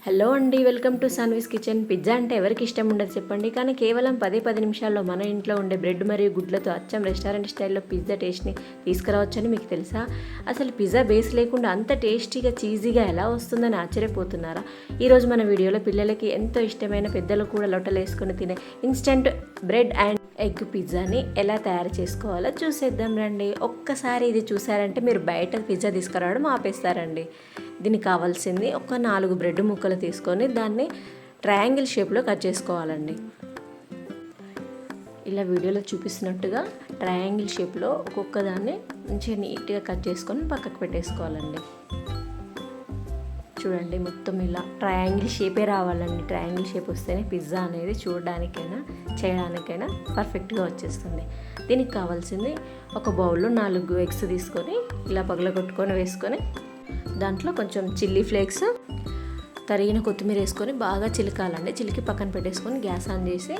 Hello అండి, welcome to Saanvi's kitchen. Pizza అంటే ఎవరికి ఇష్టం ఉండదు చెప్పండి. కానీ కేవలం 10 నిమిషాల్లో మన ఇంట్లో ఉండే బ్రెడ్ మరియు గుడ్లతో అచ్చం రెస్టారెంట్ స్టైల్లో పిజ్జా టేస్ట్ని తీసుకురావచ్చని మీకు తెలుసా? అసలు పిజ్జా బేస్ లేకుండా అంత టేస్టీగా చీజీగా ఎలా వస్తుందని ఆశ్చర్యపోతున్నారా? ఈరోజు మన వీడియోలో పిల్లలకి ఎంతో ఇష్టమైన, పెద్దలు కూడా లొట్టలేసుకొని తినే ఇన్స్టెంట్ బ్రెడ్ అండ్ ఎగ్ పిజ్జాని ఎలా తయారు చేసుకోవాలో చూసేద్దాం రండి. ఒక్కసారి ఇది చూసారంటే మీరు బయట పిజ్జా తీసుకురావడం ఆపేస్తారండి. దీనికి కావాల్సింది ఒక 4 బ్రెడ్ ముక్కలు తీసుకొని దాన్ని ట్రయాంగిల్ షేప్లో కట్ చేసుకోవాలండి. ఇలా వీడియోలో చూపిస్తున్నట్టుగా ట్రయాంగిల్ షేప్లో ఒక్కొక్క దాన్ని మంచిగా నీట్గా కట్ చేసుకొని పక్కకు పెట్టేసుకోవాలండి. చూడండి, మొత్తం ఇలా ట్రయాంగిల్ షేపే రావాలండి. ట్రయాంగిల్ షేప్ వస్తేనే పిజ్జా అనేది చూడడానికైనా చేయడానికైనా పర్ఫెక్ట్గా వచ్చేస్తుంది. దీనికి కావాల్సింది ఒక బౌల్లో 4 ఎగ్స్ తీసుకొని ఇలా పగలగొట్టుకొని వేసుకొని దాంట్లో కొంచెం చిల్లీ ఫ్లేక్స్, తరిగిన కొత్తిమీర వేసుకొని బాగా చిలకాలండి. చిలికి పక్కన పెట్టేసుకొని గ్యాస్ ఆన్ చేసి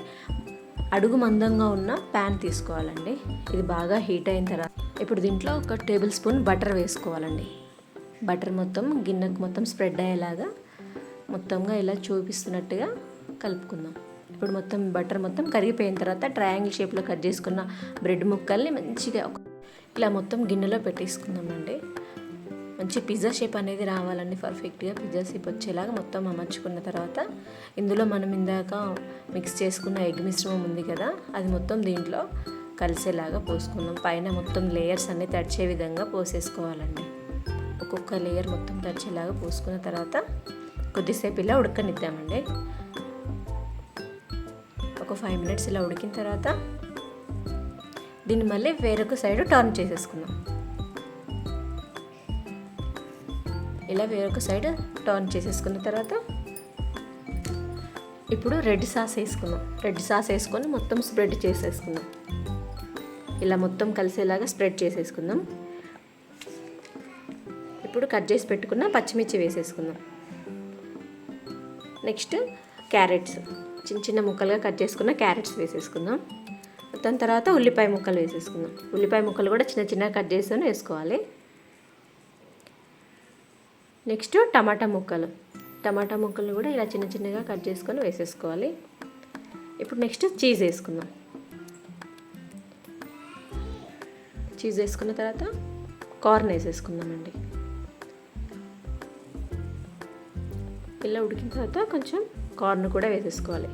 అడుగు మందంగా ఉన్న ప్యాన్ తీసుకోవాలండి. ఇది బాగా హీట్ అయిన తర్వాత ఇప్పుడు దీంట్లో ఒక టేబుల్ స్పూన్ బటర్ వేసుకోవాలండి. బటర్ మొత్తం గిన్నెకు మొత్తం స్ప్రెడ్ అయ్యేలాగా మొత్తంగా ఇలా చూపిస్తున్నట్టుగా కలుపుకుందాం. ఇప్పుడు మొత్తం బటర్ మొత్తం కరిగిపోయిన తర్వాత ట్రయాంగిల్ షేప్లో కట్ చేసుకున్న బ్రెడ్ ముక్కల్ని మంచిగా ఇలా మొత్తం గిన్నెలో పెట్టేసుకుందామండి. మంచి పిజ్జా షేప్ అనేది రావాలండి. పర్ఫెక్ట్గా పిజ్జా షేప్ వచ్చేలాగా మొత్తం అమర్చుకున్న తర్వాత ఇందులో మనం ఇందాక మిక్స్ చేసుకున్న ఎగ్ మిశ్రమం ఉంది కదా, అది మొత్తం దీంట్లో కలిసేలాగా పోసుకుందాం. పైన మొత్తం లేయర్స్ అన్నీ తడిచే విధంగా పోసేసుకోవాలండి. ఒక్కొక్క లేయర్ మొత్తం తడిచేలాగా పోసుకున్న తర్వాత కొద్దిసేపు ఇలా ఉడకనిద్దామండి. ఒక 5 మినిట్స్ ఇలా ఉడికిన తర్వాత దీన్ని మళ్ళీ వేరొక సైడ్ టర్న్ చేసేసుకుందాం. ఇలా వేరొక సైడ్ టర్న్ చేసేసుకున్న తర్వాత ఇప్పుడు రెడ్ సాస్ వేసుకుందాం. రెడ్ సాస్ వేసుకొని మొత్తం స్ప్రెడ్ చేసేసుకుందాం. ఇలా మొత్తం కలిసేలాగా స్ప్రెడ్ చేసేసుకుందాం. ఇప్పుడు కట్ చేసి పెట్టుకున్న పచ్చిమిర్చి వేసేసుకుందాం. నెక్స్ట్ క్యారెట్స్, చిన్న చిన్న ముక్కలుగా కట్ చేసుకున్న క్యారెట్స్ వేసేసుకుందాం. దాని తర్వాత ఉల్లిపాయ ముక్కలు వేసేసుకుందాం. ఉల్లిపాయ ముక్కలు కూడా చిన్న చిన్నగా కట్ చేసుకొని వేసుకోవాలి. నెక్స్ట్ టమాటా ముక్కలు కూడా ఇలా చిన్న చిన్నగా కట్ చేసుకొని వేసేసుకోవాలి. ఇప్పుడు నెక్స్ట్ చీజ్ వేసుకుందాం. చీజ్ వేసుకున్న తర్వాత కార్న్ వేసేసుకుందామండి. ఇలా ఉడికిన తర్వాత కొంచెం కార్న్ కూడా వేసేసుకోవాలి.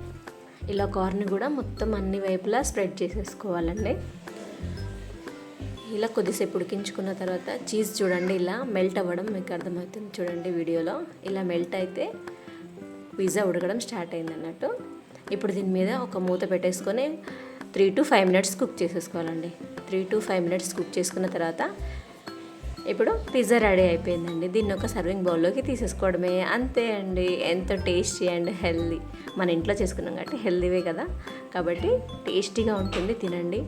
ఇలా కార్న్ కూడా మొత్తం అన్ని వైపులా స్ప్రెడ్ చేసేసుకోవాలండి. ఇలా కొద్దిసేపు ఉడికించుకున్న తర్వాత చీజ్ చూడండి ఇలా మెల్ట్ అవ్వడం మీకు అర్థమవుతుంది. చూడండి వీడియోలో ఇలా మెల్ట్ అయితే పిజ్జా ఉడకడం స్టార్ట్ అయింది అన్నట్టు. ఇప్పుడు దీని మీద ఒక మూత పెట్టేసుకొని 3 to 5 మినిట్స్ కుక్ చేసేసుకోవాలండి. 3 to 5 మినిట్స్ కుక్ చేసుకున్న తర్వాత ఇప్పుడు పిజ్జా రెడీ అయిపోయిందండి. దీన్ని ఒక సర్వింగ్ బౌల్లోకి తీసేసుకోవడమే, అంతే అండి. ఎంతో టేస్టీ అండ్ హెల్దీ. మన ఇంట్లో చేసుకున్నాం కాబట్టి హెల్దీవే కదా, కాబట్టి టేస్టీగా ఉంటుంది. తినండి.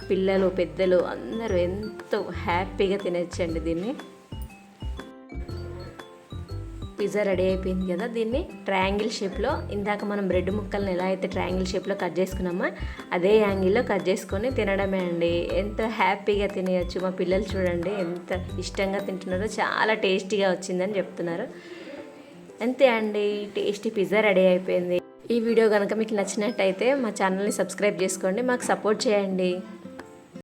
పిల్లలు, పెద్దలు అందరూ ఎంతో హ్యాపీగా తినచ్చండి దీన్ని. పిజ్జా రెడీ అయిపోయింది కదా, దీన్ని ట్రయాంగిల్ షేప్లో ఇందాక మనం బ్రెడ్ ముక్కల్ని ఎలా అయితే ట్రయాంగిల్ షేప్లో కట్ చేసుకున్నామో అదే యాంగిల్లో కట్ చేసుకొని తినడమే అండి. ఎంతో హ్యాపీగా తినేయచ్చు. మా పిల్లలు చూడండి ఎంత ఇష్టంగా తింటున్నారో, చాలా టేస్టీగా వచ్చిందని చెప్తున్నారు. అంతే అండి, టేస్టీ పిజ్జా రెడీ అయిపోయింది. ఈ వీడియో కనుక మీకు నచ్చినట్టయితే మా ఛానల్ని సబ్స్క్రైబ్ చేసుకోండి, మాకు సపోర్ట్ చేయండి.